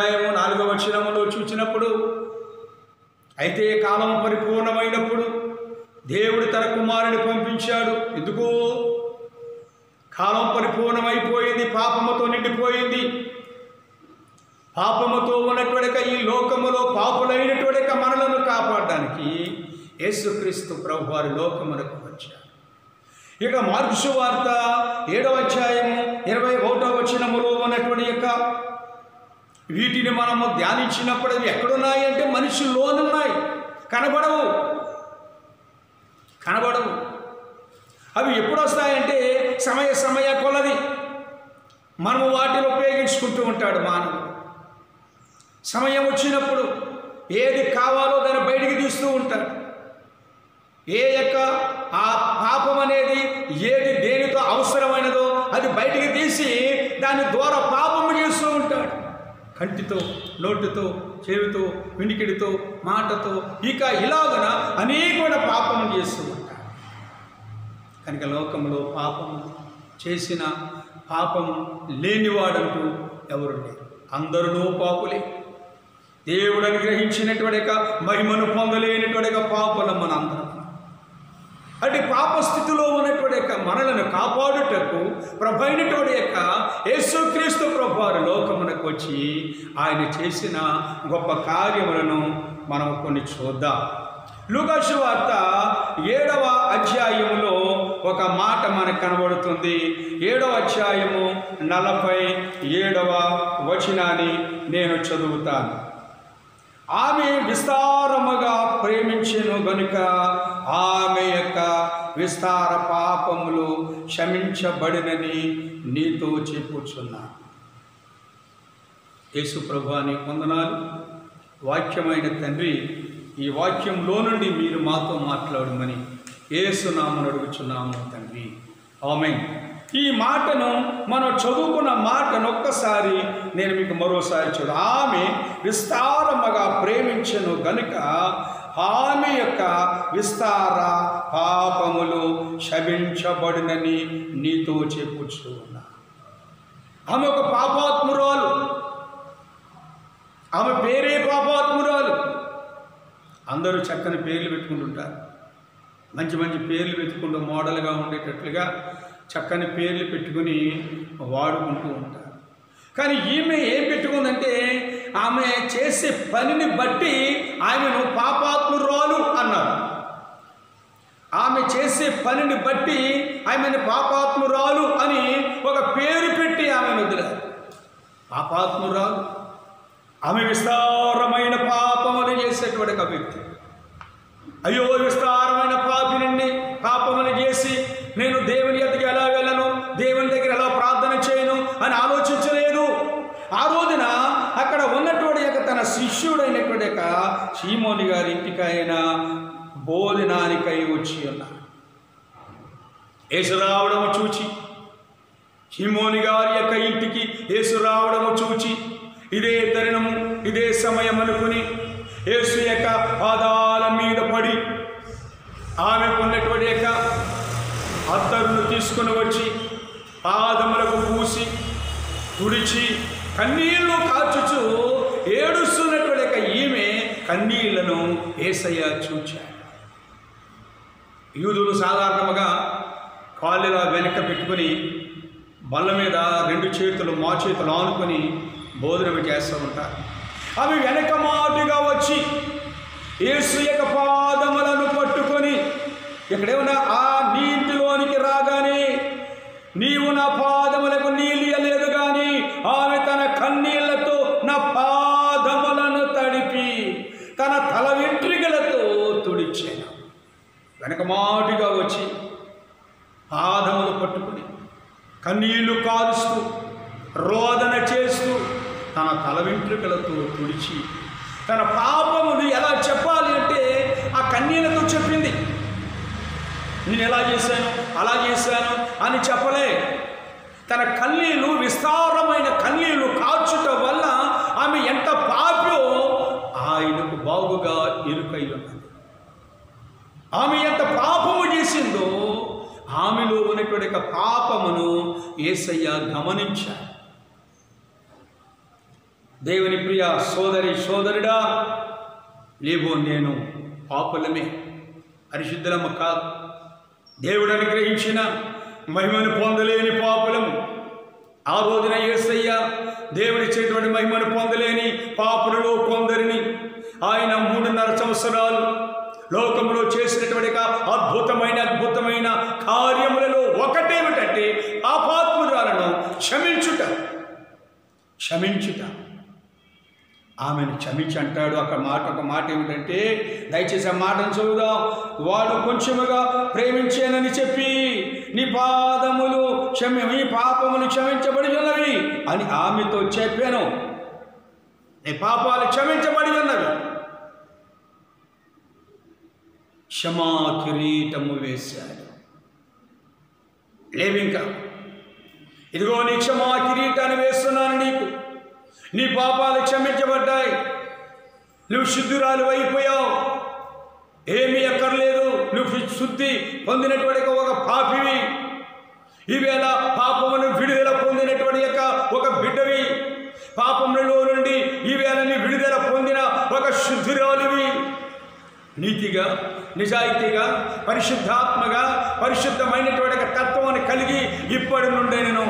4వ వచనములో చూచినప్పుడు, అయితే కాలం పరిపూర్ణమైనప్పుడు దేవుడు తన కుమారుని పంపించాడు. ఎందుకు? కాలం పరిపూర్ణమైపోయింది, పాపముతో నిండిపోయింది. పాపముతో ఉన్నటువంటి ఈ లోకములో పాపులైనటువంటి మనలను కాపాడడానికి యేసుక్రీస్తు ప్రభువారు లోకమునకు వచ్చారు. ఇక మార్కు సువార్త 7వ అధ్యాయము 21వ వచనములో ఉన్నటువంటి వీటిని మనము ధ్యానించినప్పుడు అవి ఎక్కడున్నాయి అంటే మనిషిలోనున్నాయి, కనబడవు. అవి ఎప్పుడు వస్తాయంటే సమయ కొలది మనము వాటిని ఉపయోగించుకుంటూ ఉంటాడు మానవుడు. సమయం వచ్చినప్పుడు ఏది కావాలో దాన్ని బయటికి తీస్తూ ఉంటాడు. ఆ పాపం అనేది ఏది దేనితో అవసరమైనదో అది బయటికి తీసి దాని ద్వారా పాపము చేస్తూ ఉంటాడు. కంటితో, నోటితో, చెవితో, వినికిడితో, మాటతో, ఇక ఇలాగన అనేకమైన పాపము చేస్తూ ఉంటాడు. కనుక లోకంలో పాపము చేసిన, పాపము లేనివాడంటూ ఎవరు లేరు. అందరూ పాపులే. దేవుడు అనుగ్రహించినటువంటి మహిమను పొందలేనటువంటి పాపలం మన అందరం. అంటే పాప స్థితిలో ఉన్నటువంటి మనలను కాపాడుటకు ప్రభైనటువంటి యేసుక్రీస్తు ప్రభువారు లోకమునకు వచ్చి ఆయన చేసిన గొప్ప కార్యములను మనం కొన్ని చూద్దాం. లూకా సువార్త 7వ అధ్యాయములో ఒక మాట మనకు కనబడుతుంది. 7వ అధ్యాయము 47వ వచనాన్ని నేను చదువుతాను. ఆమె విస్తారముగా ప్రేమించెను గనుక ఆమె విస్తార పాపములు క్షమించబడినని నీతో చెప్పుచున్నా. యేసు ప్రభువాని వందనాలు. వాక్యమైన తండ్రి, ఈ వాక్యంలో నుండి మీరు మాతో మాట్లాడమని యేసు నామమున అడుగుచున్నాము తండ్రి. ఆమేన్. ఈ మాటను మనం చదువుకున్న మాటను ఒక్కసారి నేను మీకు మరోసారి చదువు. ఆమె విస్తారముగా ప్రేమించెను గనుక ఆమె విస్తార పాపములు క్షమించబడినని నీతో చెప్పుచూ ఉన్నా. ఆమె ఒక పాపాత్మురాలు. ఆమె పేరే పాపాత్మురాలు. అందరూ చక్కని పేర్లు పెట్టుకుంటుంటారు. మంచి మంచి పేర్లు పెట్టుకుంటూ మోడల్గా ఉండేటట్లుగా చక్కని పేర్లు పెట్టుకుని వాడుకుంటూ ఉంటారు. కానీ ఈమె ఏం పెట్టుకుందంటే ఆమె చేసే పనిని బట్టి ఆమెను పాపాత్మురాలు అన్నారు. ఆమె చేసే పనిని బట్టి ఆమెను పాపాత్మురాలు అని ఒక పేరు పెట్టి ఆమెను వదిలారు. పాపాత్మురాలు. ఆమె విస్తారమైన పాపములు చేసేటువంటి ఒక వ్యక్తి. అయ్యో, విస్తారమైన పాపిని పాపములు చేసి నేను దేవుని ఎద్దకు ఎలా వెళ్ళను, దేవుని దగ్గర ఎలా ప్రార్థన చేయను అని ఆలోచించలేదు. ఆ రోజున అక్కడ ఉన్నటువంటి తన శిష్యుడైనటువంటి సీమోని గారి ఇంటికి ఆయన భోజనానికై వచ్చి ఉన్నారు. యేసు రావడము చూచి, సీమోని గారి ఇంటికి యేసు రావడము చూచి ఇదే తరుణము, ఇదే సమయం అనుకుని యేసు పాదాల మీద పడి ఆమెకున్నటువంటి అత్తరును తీసుకుని వచ్చి పాదములకు పూసి తుడిచి కన్నీళ్లు కార్చుచు ఏడుస్తున్నటువంటి ఈమె కన్నీళ్లను యేసయ్య చూచాడు. యూదులు సాధారణంగా కాళ్ళలా వెనక పెట్టుకుని బల్ల మీద 2 చేతులు మా చేతులు ఆనుకొని భోజనం చేస్తూ ఉంటారు. అవి వెనక మాటుగా వచ్చి యేసు పాదములను పట్టుకొని ఎక్కడేమన్నా ఆ నీటిలోనికి రాగానే నీవు నా పాదములకు నీళ్ళలేదు కానీ ఆమె తన కన్నీళ్లతో నా పాదములను తడిపి తన తల వెంట్రుకలతో తుడిచాను. వెనక మాటుగా వచ్చి పాదములు పట్టుకుని కన్నీళ్లు కారుస్తూ రోదన చేస్తూ తన తల వెంట్రుకలతో తుడిచి తన పాపమును ఎలా చెప్పాలి అంటే ఆ కన్నీళ్లతో చెప్పింది. నేను ఎలా చేశాను, అలా చేశాను అని చెప్పలే. తన కన్నీళ్లు, విస్తారమైన కన్నీళ్లు కార్చుట వల్ల ఆమె ఎంత పాపో ఆయనకు బాగుగా ఇరుకై ఉన్నది. ఆమె ఎంత పాపము చేసిందో ఆమెలో ఉన్నటువంటి పాపమును యేసయ్య గమనించాడు. దేవుని ప్రియ సోదరి సోదరుడా, నీవు నేను పాపులమే, పరిశుద్ధులము కాదు. దేవుడు అనుగ్రహించిన మహిమను పొందలేని పాపులము. ఆ రోజున యేసయ్య దేవుడిచ్చేటువంటి మహిమను పొందలేని పాపులలో కొందరిని ఆయన 3.5 సంవత్సరాలు లోకంలో చేసినటువంటి అద్భుతమైన కార్యములలో ఒకటేమిటంటే పాపాత్మురాలను క్షమించుట. ఆమెను క్షమించి అంటాడు. ఒక మాట ఏమిటంటే, దయచేసి ఆ మాటను చదువుదాం. వాడు కొంచెముగా ప్రేమించేనని చెప్పి నీ పాపములు క్షమించబడి ఉన్నవి అని ఆమెతో చెప్పాను. నీ పాపాలు క్షమించబడి ఉన్నవి. క్షమా కిరీటము వేశాడు. లేవింకా, ఇదిగో నీ క్షమా కిరీటాన్ని వేస్తున్నాను నీకు. నీ పాపాలు క్షమించబడ్డాయి. నువ్వు శుద్ధురాలు అయిపోయావు. ఏమీ అక్కర్లేదు. నువ్వు శుద్ధి పొందినటువంటి ఒక పాపివి. ఈవేళ పాపమును విడుదల పొందినటువంటి ఒక బిడ్డవి. పాపములలో నుండి ఈవేళ నీ విడుదల పొందిన ఒక శుద్ధురాలివి. నీతిగా, నిజాయితీగా, పరిశుద్ధాత్మగా, పరిశుద్ధమైనటువంటి తత్వాన్ని కలిగి ఇప్పటి నుండి నేను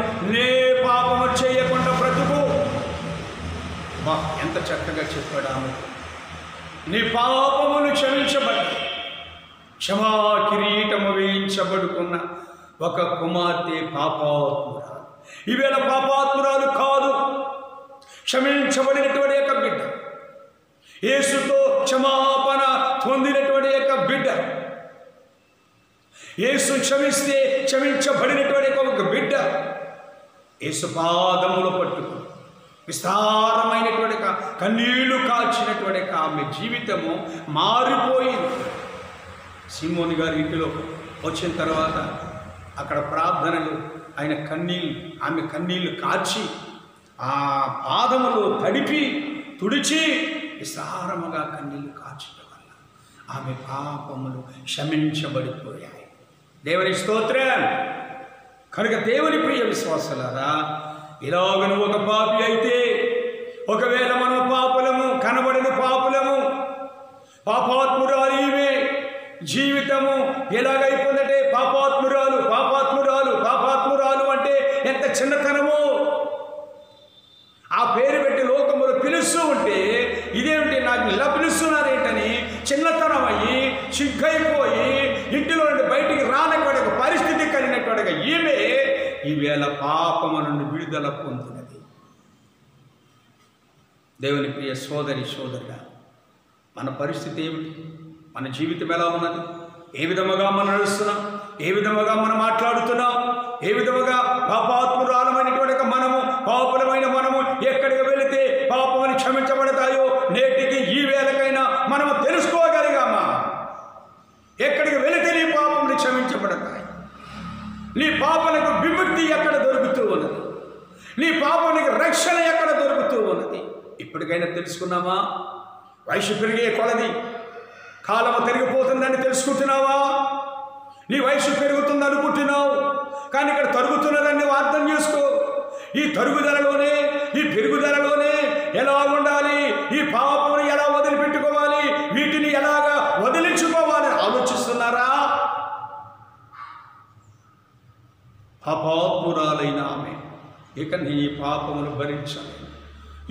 పాపము చేయకుండా బ్రతుకు. ఎంత చక్కగా చెప్పాడు ఆమె. నీ పాపములు క్షమించబడ్డాయి. క్షమా కిరీటము వేయించబడుకున్న ఒక కుమార్తె పాపాత్మురాలు. ఈవేళ పాపాత్మురాలు కాదు, క్షమించబడినటువంటి ఒక బిడ్డ, యేసుతో క్షమాపణ పొందినటువంటి ఒక బిడ్డ, యేసు క్షమిస్తే క్షమించబడినటువంటి ఒక బిడ్డ, యేసు పాదములు పట్టుకు విస్తారమైనటువంటి కన్నీళ్లు కాల్చినటువంటి ఆమె జీవితము మారిపోయింది. సీమోని గారి ఇంటిలో వచ్చిన తర్వాత అక్కడ ప్రార్థనలు, ఆమె కన్నీళ్లు కాచి ఆ పాదములు తడిపి తుడిచి విస్తారముగా కన్నీళ్లు కాచడం వల్ల ఆమె పాపములు క్షమించబడిపోయాయి. దేవుని స్తోత్రం. కనుక దేవుని ప్రియ విశ్వాసులారా, ఇలాగ నువ్వు ఒక పాపి అయితే, ఒకవేళ మనం పాపులము, కనబడిన పాపులము, పాపాత్మురాలు ఈమె జీవితము ఎలాగైపోయిందంటే పాపాత్మురాలు అంటే ఎంత చిన్నతనమో. ఆ పేరు పెట్టి లోకములు పిలుస్తూ ఉంటే ఇదేమిటి నాకు ఇలా పిలుస్తున్నారేంటని చిన్నతనం అయ్యి సిగ్గైపోయి ఇంటిలో నుండి బయటికి రానటువంటి ఒక పరిస్థితి కలిగినటువంటి ఈమె ఈవేళ పాపము నుండి విడుదల పొందినది. దేవుని ప్రియ సోదరి సోదరుడా, మన పరిస్థితి ఏమిటి? మన జీవితం ఎలా ఉన్నది? ఏ విధముగా మనం నడుస్తున్నాం? ఏ విధముగా మనం మాట్లాడుతున్నాం? ఏ విధముగా పాపాత్మురాలమైనటువంటి పాపులమైన మనము ఎక్కడికి వెళితే పాపమని క్షమించబడతాయో నేటికి ఈ వేళకైనా మనము తెలుసుకోగలిగామా? ఎక్కడికి వెళితే నీ పాపములు క్షమించబడతాయి? నీ పాపలకు విముక్తి ఎక్కడ దొరుకుతూ ఉన్నది? నీ పాపానికి రక్షణ ఎక్కడ దొరుకుతూ ఉన్నది? ఇప్పటికైనా తెలుసుకున్నామా? వయసు పెరిగే కొలది కాలము తిరిగిపోతుందని తెలుసుకుంటున్నావా? నీ వయసు పెరుగుతుంది అనుకుంటున్నావు, కానీ ఇక్కడ తరుగుతున్నదని నువ్వు అర్థం చేసుకో. ఈ తరుగుదలలోనే, ఈ పెరుగుదలలోనే ఎలా ఉండాలి, ఈ పాపమును ఎలా వదిలిపెట్టుకోవాలి, వీటిని ఎలాగా వదిలించుకోవాలని ఆలోచిస్తున్నారా? పాపాత్మురాలైన ఆమె ఇక నీ పాపమును భరించలేను,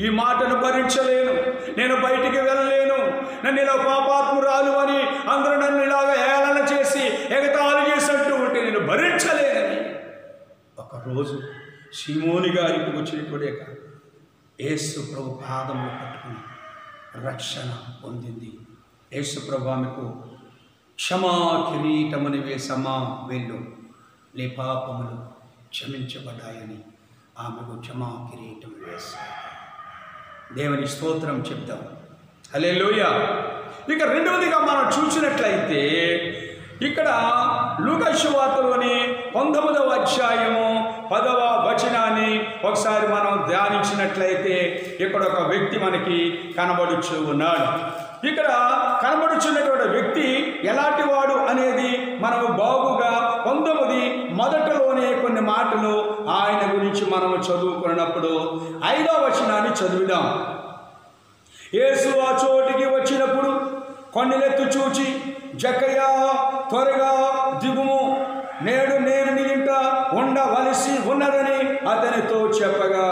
ఈ మాటను భరించలేను, నేను బయటికి వెళ్ళలేను, నన్ను ఇలా పాపాత్మురాలు అని అందరూ నన్ను ఇలాగ ఏళన చేసి ఎగతాళి చేసినట్టు ఉంటే నేను భరించలేనని ఒకరోజు సీమోని గారికి వచ్చినటువంటి యేసు ప్రభు పాదములు పట్టుకుని రక్షణ పొందింది. యేసు ప్రభు ఆమెకు క్షమా కిరీటముని వేసమా, వెళ్ళు, నీ పాపములు క్షమించబడ్డాయని ఆమెకు క్షమా కిరీటం వేశారు. దేవుని స్తోత్రం చెప్తాం. హల్లెలూయా. ఇక రెండవదిగా మనం చూసినట్లయితే ఇక్కడ లూకా సువార్తలోని 19వ అధ్యాయము 10వ వచనాన్ని ఒకసారి మనం ధ్యానించినట్లయితే ఇక్కడ ఒక వ్యక్తి మనకి కనబడుచు ఉన్నాడు. ఇక్కడ కనబడుచున్నటువంటి వ్యక్తి ఎలాంటి వాడు అనేది మనము బాగుగా 19 మొదటిలోనే కొన్ని మాటలు ఆయన గురించి మనము చదువుకున్నప్పుడు 5వ వచనాన్ని చదువుదాం. యేసు ఆ చోటికి వచ్చినప్పుడు కన్నులెత్తి చూచి, జక్కయ్య త్వరగా దిగుము, నేడు నేను నీ ఇంట ఉండవలసి ఉన్నదని అతనితో చెప్పగా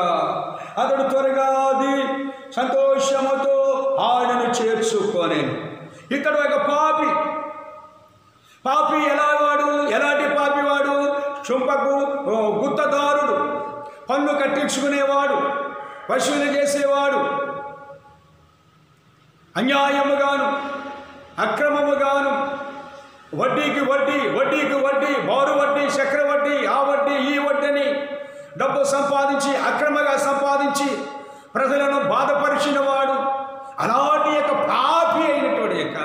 అతడు త్వరగా సంతోషముతో ఆయనను చేర్చుకోనేను. ఇక్కడ ఒక పాపి ఎలాంటి పాపివాడు? చుంపకు గుత్తదారుడు, పన్ను కట్టించుకునేవాడు, వసూలు చేసేవాడు, అన్యాయముగాను అక్రమముగాను వడ్డీకి వడ్డీ, బారు వడ్డీ, చక్ర వడ్డీ, ఆ వడ్డీ ఈ వడ్డీని డబ్బు సంపాదించి అక్రమంగా సంపాదించి ప్రజలను బాధపరిచిన వాడు, అలాంటి యొక్క పాపి అయినటువంటి యొక్క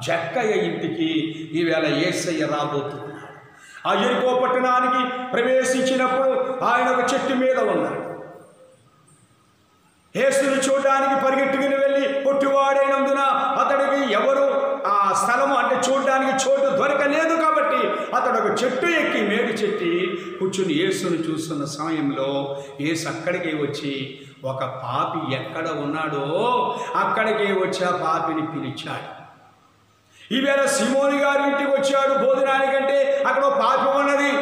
జక్కయ్య ఇంటికి ఈవేళ యేసయ్య రాబోతున్నాడు. ఆ యెరికో పట్టణానికి ప్రవేశించినప్పుడు ఆయన ఒక చెట్టు మీద ఉన్నాడు. యేసును చూడడానికి పరిగెట్టుకుని వెళ్ళి పొట్టివాడైనందున అతడికి ఎవరు ఆ స్థలము అంటే చూడడానికి చోటు దొరకలేదు కాబట్టి అతడు ఒక చెట్టు ఎక్కి మేడి చెట్టి కూర్చుని యేసును చూస్తున్న సమయంలో యేసు అక్కడికి వచ్చి ఒక పాపి ఎక్కడ ఉన్నాడో అక్కడికి వచ్చి ఆ పాపిని పిలిచాడు. ఈవేళ సిమోని గారి ఇంటికి వచ్చాడు భోజనానికంటే, అక్కడ పాపి ఉన్నది.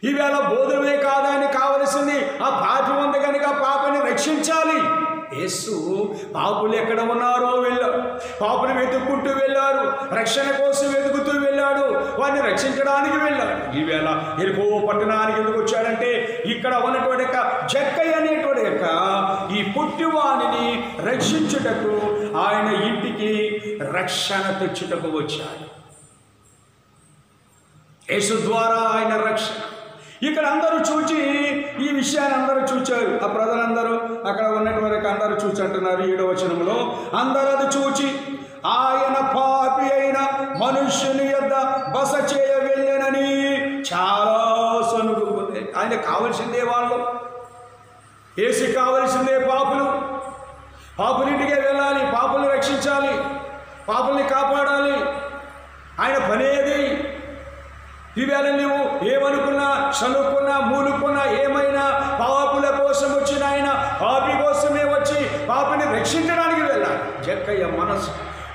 ఈవేళ భోజనమే కాదని కావలసింది ఆ పాపి ఉంది కనుక పాపని రక్షించాలి. యేసు పాపులు ఎక్కడ ఉన్నారో వెళ్ళాడు, పాపులు వెతుక్కుంటూ వెళ్ళారు, రక్షణ కోసం వెతుకుతూ వెళ్ళాడు, వారిని రక్షించడానికి వెళ్ళాడు. ఈవేళ యెరికో పట్టణానికి ఎందుకు వచ్చాడంటే ఇక్కడ ఉన్నటువంటి యొక్క జక్కయ్య అనేటువంటి యొక్క ఈ పుట్టివాణిని రక్షించుటకు ఆయన ఇంటికి రక్షణ తెచ్చుటకు వచ్చాడు. యేసు ద్వారా ఆయన రక్షణ. ఇక్కడ అందరూ చూచి ఈ విషయాన్ని అందరూ చూచారు. ఆ ప్రజలందరూ అక్కడ ఉన్నటువంటి అందరూ చూచి అంటున్నారు 7వ వచనంలో, అందరూ అది చూచి ఆయన పాపి అయిన మనుష్యుని యొద్ద బస చేయ వెళ్ళనని చాలా సనుగుకుంది. ఆయన కావలసిందే వాళ్ళు, యేసు కావలసిందే పాపులింటికే వెళ్ళాలి, పాపుల్ని రక్షించాలి, పాపుల్ని కాపాడాలి. ఆయన పనేది. ఈవేళ నువ్వు ఏమనుకున్నా, చదువుకున్నా, మూలుకున్నా, ఏమైనా పాపుల కోసం వచ్చిన ఆయన పాపి కోసమే వచ్చి పాపిని రక్షించడానికి వెళ్ళాలి. జక్కయ్య మనసు,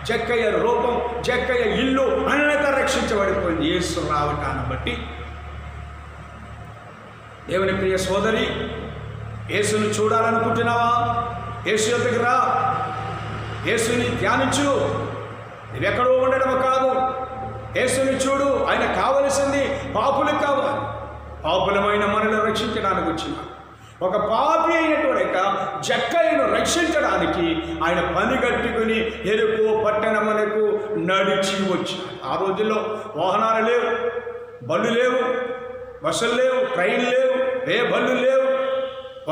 జక్కయ్య రూపం, జక్కయ్య ఇల్లు అన్నిట రక్షించబడిపోయింది యేసు రావటాన్ని బట్టి. దేవుని ప్రియ సోదరి, యేసుని చూడాలనుకుంటున్నావా? యేసు యొద్దకు రా, యేసుని ధ్యానించు. నువ్వెక్కడో ఉండడం కాదు, యేసుని చూడు. ఆయన కావలసింది పాపులకు కావాలి, పాపులమైన మనల్ని రక్షించడానికి వచ్చిన ఒక పాపి అయినటువంటి జక్కయ్యను రక్షించడానికి ఆయన పని కట్టుకుని యెరికో పట్టణమునకు నడిచి వచ్చాడు. ఆ రోజుల్లో వాహనాలు లేవు, బళ్ళు లేవు, బస్సులు లేవు, ట్రైన్లు లేవు, బళ్ళు లేవు.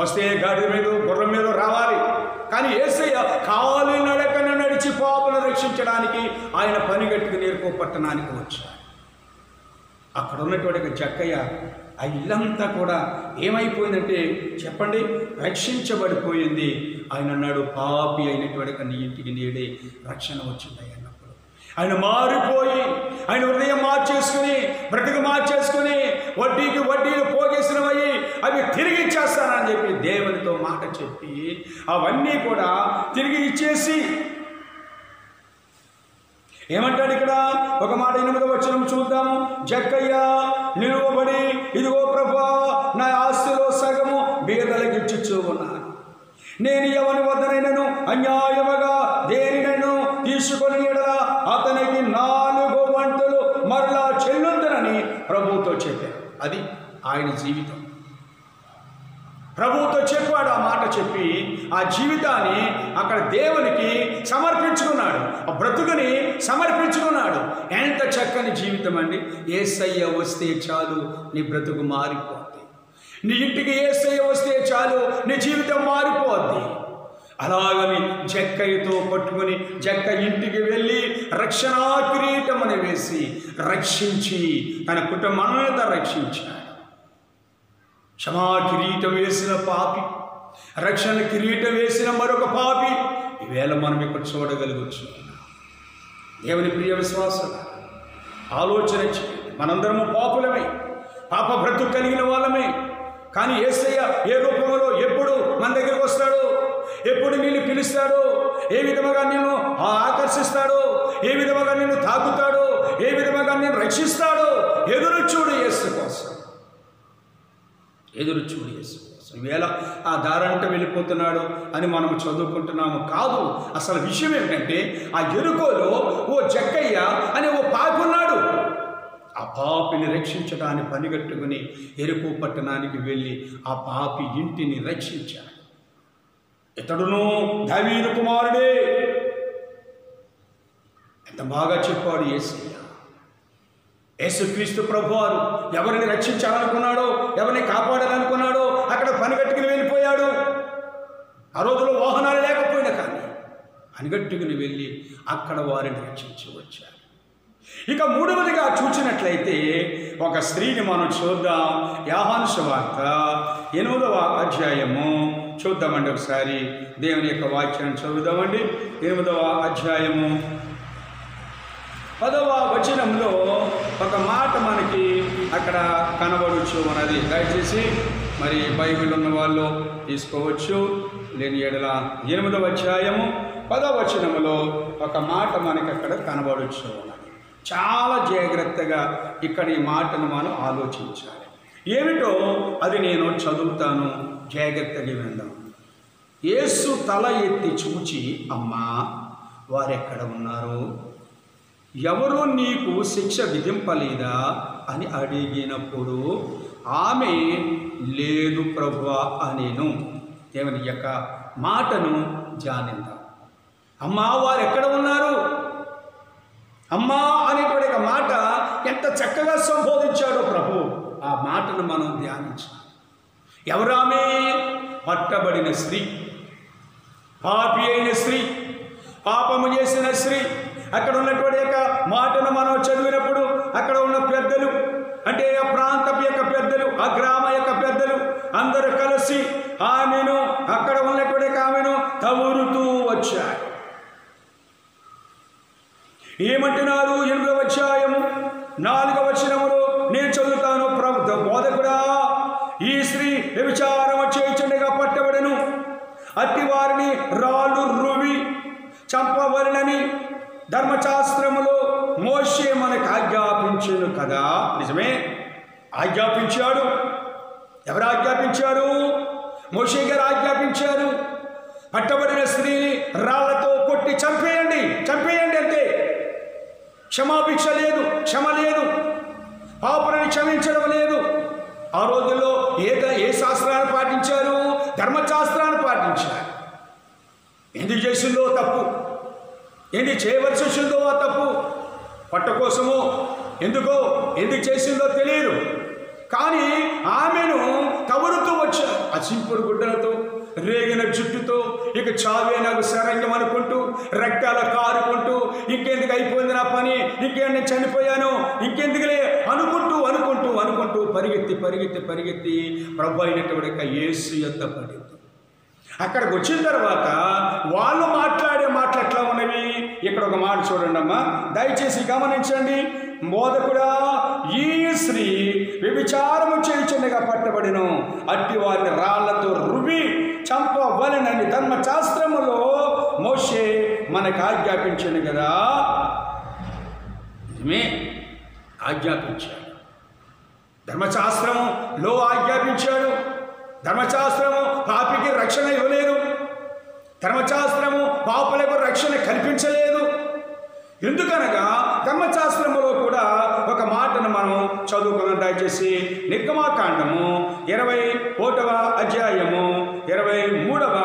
వస్తే గాడి మీద గుర్రం మీద రావాలి. కానీ యేసయ్య కాలి నడకన నడిచి పాపులను రక్షించడానికి ఆయన పని కట్టుకుని యెరికో పట్టణానికి వచ్చాడు. అక్కడ ఉన్నటువంటి జక్కయ్య ఆ ఇల్లంతా కూడా ఏమైపోయిందంటే చెప్పండి, రక్షించబడిపోయింది. ఆయన అన్నాడు, పాపి అయినటువంటి నీ ఇంటికి నేడే రక్షణ వచ్చింది అన్నప్పుడు ఆయన మారిపోయి ఆయన హృదయం మార్చేసుకుని, బ్రతుకు మార్చేసుకుని, వడ్డీలు పోగేసినవయ్యి అవి తిరిగి ఇచ్చేస్తానని చెప్పి దేవునితో మాట చెప్పి అవన్నీ కూడా తిరిగి ఇచ్చేసి ఏమంటాడు ఇక్కడ ఒక మాట 8వ వచనం చూద్దాము. జక్కయ్య నిలువబడి, ఇదిగో ప్రభువా, నా ఆస్తిలో సగము బీదలకు ఇచ్చుచూ ఉన్నాను. నేను ఎవని వద్దనైనను అన్యాయముగా దేనినైనా తీసుకొని ఎడల అతనికి 4 వంతులు మరలా చెల్లుందనని ప్రభువుతో చెప్పారు. అది ఆయన జీవితం. ప్రభువుతో చెప్పాడు. ఆ మాట చెప్పి ఆ జీవితాన్ని అక్కడ దేవునికి సమర్పించుకున్నాడు, ఆ బ్రతుకుని సమర్పించుకున్నాడు. ఎంత చక్కని జీవితం అండి. యేసయ్య వస్తే చాలు నీ బ్రతుకు మారిపోద్ది. నీ ఇంటికి యేసయ్య వస్తే చాలు నీ జీవితం మారిపోద్ది. అలాగని జక్కయ్యతో పట్టుకుని జక్క ఇంటికి వెళ్ళి రక్షణా కిరీటం అని వేసి రక్షించి తన కుటుంబాన్నంతా రక్షించాడు. క్షమా కిరీటం వేసిన పాపి, రక్షణ కిరీటం వేసిన మరొక పాపి ఈవేళ మనం ఇక్కడ చూడగలగచ్చు. దేవుని ప్రియ విశ్వాసం ఆలోచన చేయండి. మనందరము పాపులమే, పాప బ్రతుకు కలిగిన వాళ్ళమే. కానీ యేసయ్య ఏ రూపంలో ఎప్పుడు మన దగ్గరికి వస్తాడు? ఎప్పుడు నిన్ను పిలుస్తాడో, ఏ విధముగా నిన్ను ఆకర్షిస్తాడో, ఏ విధముగా నిన్ను తాకుతాడో, ఏ విధముగా నిన్ను రక్షిస్తాడో ఎదురు చూడు యేసు కోసం, ఎదురు చూడు యేసు కోసం. ఈవేళ ఆ దారంట వెళ్ళిపోతున్నాడు అని మనం చదువుకుంటున్నాము. కాదు, అసలు విషయం ఏంటంటే ఆ ఎరుకోలో ఓ జక్కయ్య అనే ఓ పాపి ఉన్నాడు. ఆ పాపిని రక్షించడానికి పనిగట్టుకుని ఎరుకు పట్టణానికి వెళ్ళి ఆ పాపి ఇంటిని రక్షించాడు. ఇతడును దావీదు కుమారుడే. ఎంత బాగా చెప్పాడు యేసయ్య. యేసుక్రీస్తు ప్రభువారు ఎవరిని రక్షించాలనుకున్నాడో, ఎవరిని కాపాడాలనుకున్నాడో అక్కడ పనిగట్టుకుని వెళ్ళిపోయాడు. ఆ రోజుల్లో వాహనాలు లేకపోయినా కానీ పనిగట్టుకుని వెళ్ళి అక్కడ వారిని రక్షించి వచ్చాడు. ఇక మూడవదిగా చూసినట్లయితే ఒక స్త్రీని మనం చూద్దాం. యోహాను సువార్త 8వ అధ్యాయము చూద్దామండి. ఒకసారి దేవుని యొక్క వాక్యాన్ని చదువుదామండి. 8వ అధ్యాయము 10వ వచనంలో ఒక మాట మనకి అక్కడ కనబడవచ్చు ఉన్నది. దయచేసి మరి బైబిల్ ఉన్న వాళ్ళు తీసుకోవచ్చు. లేని ఎడల 8వ అధ్యాయము 10వ వచనములో ఒక మాట మనకి అక్కడ కనబడవచ్చు ఉన్నది. చాలా జాగ్రత్తగా ఇక్కడ ఈ మాటను మనం ఆలోచించాలి. ఏమిటో అది నేను చదువుతాను, జాగ్రత్తగా విందాం. యేసు తల ఎత్తి చూచి, అమ్మా, వారెక్కడ ఉన్నారు? ఎవరు నీకు శిక్ష విధింపలేదా అని అడిగినప్పుడు ఆమె లేదు ప్రభువా అనేను. దేవుని యొక్క మాటను ధ్యానిద్దాం. అమ్మా, వారు ఎక్కడ ఉన్నారు? అమ్మా అనేటువంటి ఒక మాట ఎంత చక్కగా సంబోధించాడో ప్రభు. ఆ మాటను మనం ధ్యానించాలి. ఎవరామె? పట్టబడిన స్త్రీ, పాపి అయిన స్త్రీ, పాపము చేసిన స్త్రీ. అక్కడ ఉన్నటువంటి యొక్క మాటను మనం చదివినప్పుడు అక్కడ ఉన్న పెద్దలు, అంటే ఆ ప్రాంతపు యొక్క పెద్దలు, ఆ గ్రామ యొక్క పెద్దలు అందరూ కలిసి ఆమెను, అక్కడ ఉన్నటువంటి ఆమెను తవురుతూ వచ్చారు. ఏమంటున్నారు? 8వ అధ్యాయము 4వ వచనములో నేను చదువుతాను. బోధకుడా, ఈ స్త్రీ వ్యభిచారము చేయుచుండగా పట్టబడెను. అట్టి వారిని రాళ్ళు రువి చంపవలెనని ధర్మశాస్త్రములో మోషే మనకు ఆజ్ఞాపించెను కదా. నిజమే, ఆజ్ఞాపించాడు. ఎవరు ఆజ్ఞాపించారు? మోషే గారు ఆజ్ఞాపించారు. పట్టబడిన స్త్రీని రాళ్లతో కొట్టి చంపేయండి, చంపేయండి అంతే. క్షమాభిక్ష లేదు, క్షమ లేదు, పాపలను క్షమించడం లేదు. ఆ రోజుల్లో ఏ శాస్త్రాన్ని పాటించారు? ధర్మశాస్త్రాన్ని పాటించారు. ఎందుకు చేసిందో తప్పు, ఎందుకు చేయవలసి వచ్చిందో ఆ తప్పు, పట్ట కోసమో ఎందుకు చేసిందో తెలియదు. కానీ ఆమెను కవరుతూ వచ్చారు. ఆ చింపురు గుడ్డలతో, రేగిన జుట్టుతో, ఇక చావే నాకు శరణ్యం అనుకుంటూ, రక్తాల కారుకుంటూ, ఇంకెందుకు అయిపోయింది నా పని, ఇంకేం నేను చనిపోయాను, ఇంకెందుకులే అనుకుంటూ అనుకుంటూ అనుకుంటూ పరిగెత్తి ప్రభు అయినటువంటి యేసు యొద్ద పడింది. అక్కడికి వచ్చిన తర్వాత వాళ్ళు మాట్లాడే మాటలు ఎట్లా ఉన్నవి? ఇక్కడ ఒక మాట చూడండి అమ్మా, దయచేసి గమనించండి. బోధకుడా, ఈ స్త్రీ వ్యభిచారము చేయుచుండగా పట్టబడెను. అట్టి వారిని రాళ్లతో రువి చంపవలెనని ధర్మశాస్త్రములో మోషే మనకు ఆజ్ఞాపించాను కదా. నిజమే, ఆజ్ఞాపించాడు. ధర్మశాస్త్రములో ఆజ్ఞాపించాడు. ధర్మశాస్త్రము పాపికి రక్షణ ఇవ్వలేదు. ధర్మశాస్త్రము పాపులకు రక్షణ కల్పించలేదు. ఎందుకనగా ధర్మశాస్త్రములో కూడా ఒక మాటను మనం చదువుకున్నాం. దయచేసి నిర్గమాకాండము 21వ అధ్యాయము 23వ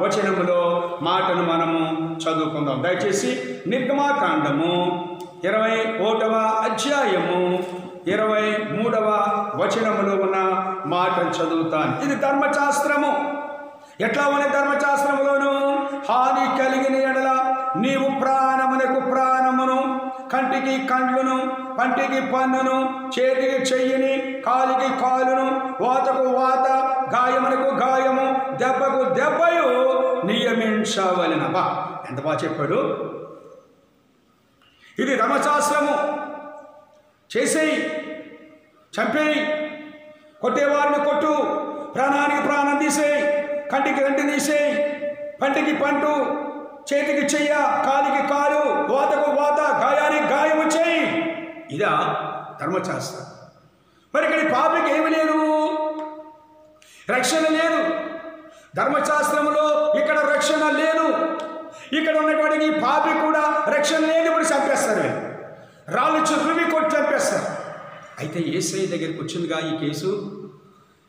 వచనములో మాటను మనము చదువుకుందాం. దయచేసి నిర్గమాకాండము 21వ అధ్యాయము 23వ వచనములో ఉన్న మాటను చదువుతాను. ఇది ధర్మశాస్త్రము. ఎట్లా ఉన్న ధర్మశాస్త్రములోను, హాని కలిగిన ఎడల నీవు ప్రాణమునకు ప్రాణమును, కంటికి కండ్లును, పంటికి పన్నును, చేతికి చెయ్యిని, కాలికి కాలును, వాతకు వాత, గాయమునకు గాయము, దెబ్బకు దెబ్బయు నియమించవలెనవా. ఎంత బాగా చెప్పాడు. ఇది ధర్మశాస్త్రము. చేసేయి, చంపేయి, కొట్టేవారిని కొట్టు, ప్రాణానికి ప్రాణం తీసేయి, కంటికి కంటి తీసేయి, పంటికి పంటు, చేతికి చెయ్య, కాలికి కాలు, వాతకు వాత, గాయానికి గాయము చేయి. ఇదా ధర్మశాస్త్రం. మరి ఇక్కడ పాపికి ఏమి లేదు, రక్షణ లేదు. ధర్మశాస్త్రంలో ఇక్కడ రక్షణ లేదు. ఇక్కడ ఉన్నటువంటి పాపి కూడా రక్షణ లేదు. ఇప్పుడు చంపేస్తారు, రాళ్ళు రువి కొట్టి చంపేస్తారు. అయితే యేసయ్య దగ్గరికి వచ్చిందిగా ఈ కేసు,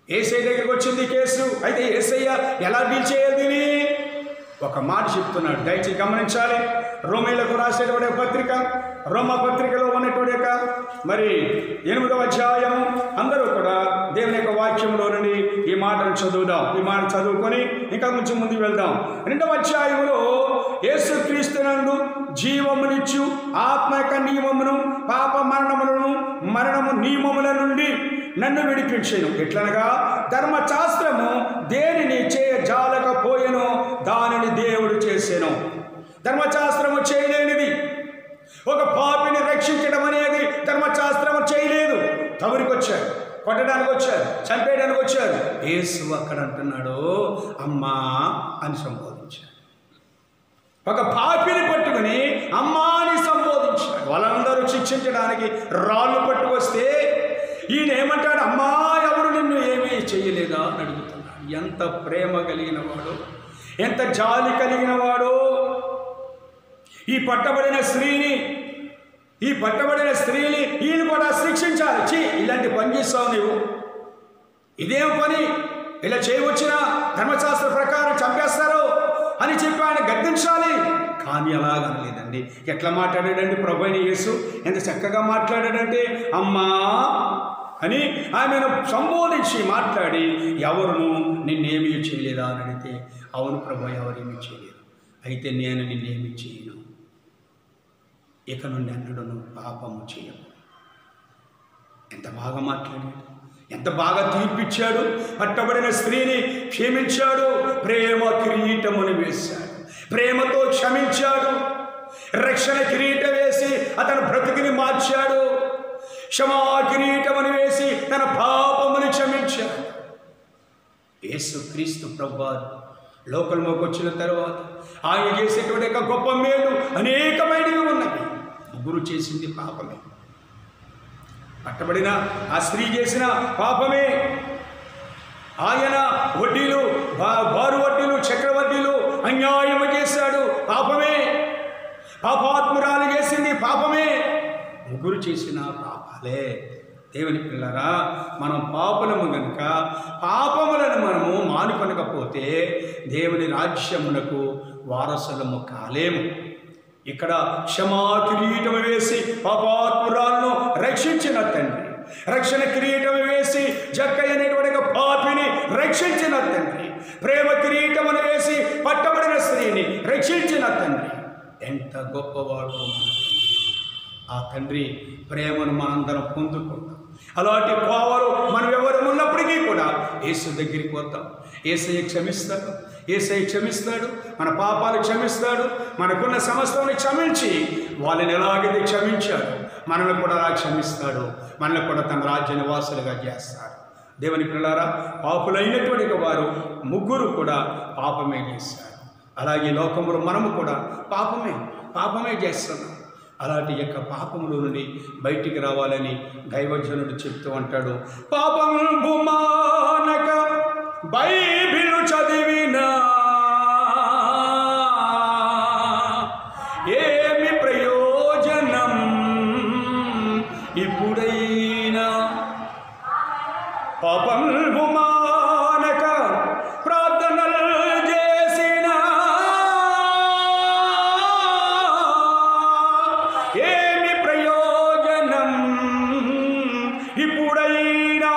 యేసయ్య దగ్గరికి వచ్చింది కేసు. అయితే యేసయ్య ఎలా డీల్ చేయాలి దీన్ని? ఒక మాట చెప్తున్నాడు, దయచేసి గమనించాలి. రోమీలకు రాసేటువంటి పత్రిక, రోమ పత్రికలో ఉన్నటువంటి యొక్క మరి 8వ అధ్యాయం, అందరూ కూడా దేవుని యొక్క వాక్యంలో నుండి ఈ మాటను చదువుదాం. ఈ మాట చదువుకొని ఇంకా కొంచెం ముందుకు వెళ్దాం. 2వ అధ్యాయంలో యేసుక్రీస్తునందు జీవమునిచ్చు ఆత్మ యొక్క నియమమును, పాప మరణము నియమముల నుండి నన్ను విడిపించెను. ఎట్లనగా ధర్మశాస్త్రము దేనిని చేయజాలకపోయెనో దానిని దేవుడు చేసెను. ధర్మశాస్త్రము చేయలేనిది, ఒక పాపిని రక్షించడం అనేది ధర్మశాస్త్రము చేయలేదు. తవరికి వచ్చారు, కొట్టడానికి వచ్చారు, చంపేయడానికి వచ్చారు. యేసు అక్కడ అంటున్నాడు అమ్మా అని సంబోధించాడు. ఒక పాపిని పట్టుకుని అమ్మా అని సంబోధించాడు. వాళ్ళందరూ శిక్షించడానికి రాళ్ళు పట్టుకొస్తే ఈయన ఏమంటాడు, అమ్మా ఎవరు నిన్ను ఏమీ చేయలేదా అని అడుగుతున్నాడు. ఎంత ప్రేమ కలిగిన వాడు, ఎంత జాలి కలిగిన వాడు. ఈ పట్టబడిన స్త్రీని ఈయన కూడా శిక్షించాలి. ఇలాంటి పని చేస్తావు నువ్వు, ఇదేం పని, ఇలా చేయవచ్చినా ధర్మశాస్త్ర ప్రకారం చంపేస్తారు అని చెప్పి ఆయన గద్దించాలి. కానీ అలాగనలేదండి. ఎట్లా మాట్లాడాడండి ప్రభువైన యేసు? ఎంత చక్కగా మాట్లాడాడంటే అమ్మా అని ఆమెను సంబోధించి మాట్లాడి, ఎవరును నిన్నేమీ చేయలేదా అని అడిగితే, అవును ప్రభు ఎవరేమీ చేయలేదు, అయితే నేను నిన్నేమీ చేయను, ఇక నుండి అన్నడును పాపము చేయను. ఎంత బాగా మాట్లాడాడు, ఎంత బాగా తీర్పిచ్చాడు. పట్టబడిన స్త్రీని క్షమించాడు, ప్రేమ కిరీటమును వేశాడు, ప్రేమతో క్షమించాడు, రక్షణ కిరీటం వేసి అతని బ్రతుకుని మార్చాడు, క్షమా కిరీటమును వేసి తన పాపమును క్షమించాడు. యేసుక్రీస్తు ప్రభువారు లోకంలోకి వచ్చిన తర్వాత ఆయన చేసేటువంటి ఒక గొప్ప మేలు అనేకమైనవి ఉన్నవి. ముగ్గురు చేసింది పాపమే, పట్టబడిన ఆ స్త్రీ చేసిన పాపమే. ఆయన వడ్డీలు, బారు వడ్డీలు, చక్రవడ్డీలు అన్యాయము చేశాడు, పాపమే. పాపాత్మురాలు చేసింది పాపమే. ముగ్గురు చేసిన పాపాలే. దేవుని పిల్లరా, మనం పాపలము గనుక పాపములను మనము మానుకొనకపోతే దేవుని రాజ్యమునకు వారసులము కాలేము. ఇక్కడ క్షమా కిరీటము వేసి పాపాత్మురాలను రక్షించిన తండ్రి, రక్షణ కిరీటము వేసి జక్కయ్య అనేటువంటి పాపిని రక్షించిన తండ్రి, ప్రేమ కిరీటమును వేసి పట్టబడిన స్త్రీని రక్షించిన తండ్రి ఎంత గొప్పవాడు. ఆ తండ్రి ప్రేమను మనందరం పొందుకుంటాం. అలాంటి కోవలు మనం ఎవరు ఉన్నప్పటికీ కూడా యేసు దగ్గరికి పోతాం. యేసయ్య క్షమిస్తాడు, యేసయ్య క్షమిస్తాడు, మన పాపాలు క్షమిస్తాడు, మనకున్న సమస్తాన్ని క్షమించి వాళ్ళని ఎలాగైతే క్షమించాడు మనల్ని కూడా అలా క్షమిస్తాడు, మనల్ని కూడా తన రాజ్య నివాసులుగా చేస్తాడు. దేవుని పిల్లారా, పాపులైనటువంటి వారు ముగ్గురు కూడా పాపమే చేశారు. అలాగే లోకంలో మనము కూడా పాపమే చేస్తున్నాం. అలాంటి యొక్క పాపముల నుండి బయటికి రావాలని దైవజనుడు చెప్తూ అంటాడు, పాపము మానక బైబిలు చదివినా ఏమి ప్రయోజనం, ఇప్పుడైనా పాపము మానక ప్రార్థనలు చేసినా ఏమి ప్రయోజనం, ఇప్పుడైనా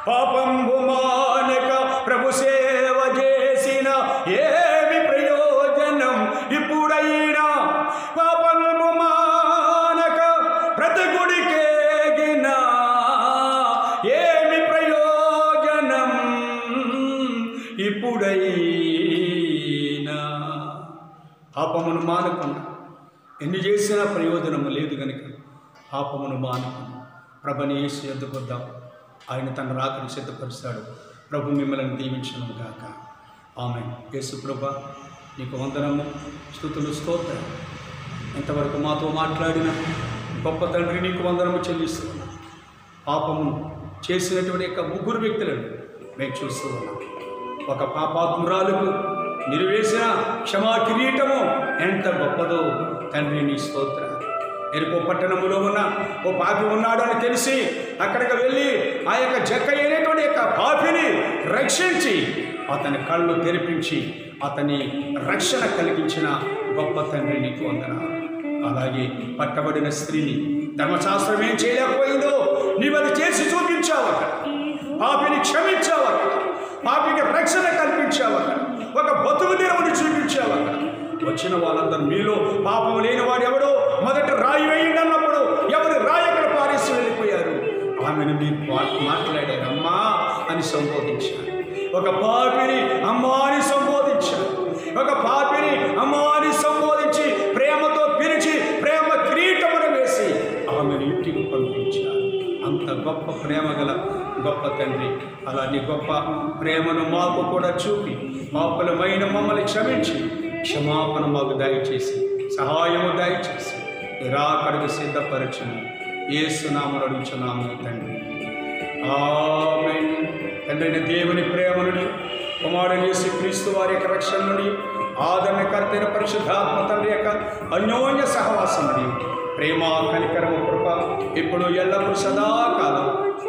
పాపము మానక ప్రభు సేవ చేసిన ఏమి ప్రయోజనం, ఇప్పుడైనా పాపము మానక ప్రతి గుడికేగిన ఏమి ప్రయోజనం, ఇప్పుడైనా. పాపమును మానకుండా ఎన్ని చేసినా ప్రయోజనము లేదు కనుక పాపమును మానకుండా ప్రభుని యేసు యొద్దకు వద్దాం. ఆయన తన రాకను సిద్ధపరుస్తాడు. ప్రభు మిమ్మల్ని దీవించును గాక. ఆమేన్. యేసు ప్రభువా, నీకు వందనము, స్తుతులు, స్తోత్రం. ఎంతవరకు మాతో మాట్లాడిన గొప్ప తండ్రి నీకు వందనము చెల్లిస్తున్నాం. పాపమును చేసినటువంటి యొక్క ముగ్గురు వ్యక్తులను మేము చూస్తూ ఉన్నాం. ఒక పాపాత్మురాలకు మీరు వేసిన క్షమా కిరీటము ఎంత గొప్పదో తండ్రి, నీ స్తోత్రం. ఎరుకో పట్టణములో ఉన్న ఓ పాపి ఉన్నాడని తెలిసి అక్కడికి వెళ్ళి ఆ యొక్క జక్కయ్య అనేటువంటి యొక్క పాపిని రక్షించి అతని కళ్ళు తెరిపించి అతని రక్షణ కలిగించిన గొప్ప తండ్రి నీకు వందనాలు. అలాగే పట్టబడిన స్త్రీని ధర్మశాస్త్రం ఏం చేయలేకపోయిందో నీవు అది చేసి చూపించావు. పాపిని క్షమించావు, పాపికి రక్షణ కల్పించావు, ఒక బతుకు తెరవుని చూపించావు. వచ్చిన వాళ్ళందరూ మీలో పాపం లేని వాడు ఎవడో మొదట రాయి వేయండి అన్నప్పుడు ఎవరు రాయి అక్కడ పారేసి వెళ్ళిపోయారు. ఆమెను మీరు మాట్లాడారు, అమ్మా అని సంబోధించారు. ఒక పాపిని అమ్మా అని సంబోధించారు. ఒక పాపిని అమ్మా అని సంబోధించి ప్రేమతో పిలిచి ప్రేమ కిరీటమును వేసి ఆమెను ఇంటికి పంపించారు. అంత గొప్ప ప్రేమ గల గొప్ప తండ్రి, అలాంటి గొప్ప ప్రేమను మాకు కూడా చూపి పాపులమైన మమ్మల్ని క్షమించి క్షమాపణ మాకు దయచేసి సహాయము దయచేసి నిరాకడకు సిద్ధపరచును. యేసు నామమున అడుగుచున్నాము తండ్రి, ఆమేన్. తండ్రైన దేవుని ప్రేమ నుండి, కుమారుడైన యేసుక్రీస్తు వారి యొక్క రక్షణ నుండి, ఆదరణకర్తైన పరిశుద్ధాత్మ తండ్రి యొక్క అన్యోన్య సహవాసం నుండి ప్రేమ, కనికరము, కృప ఇప్పుడు ఎల్లప్పుడూ సదాకాలం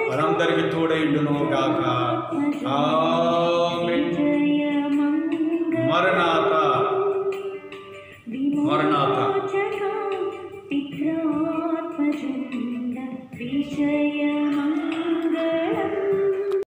మనందరికీ తోడైండును గాక.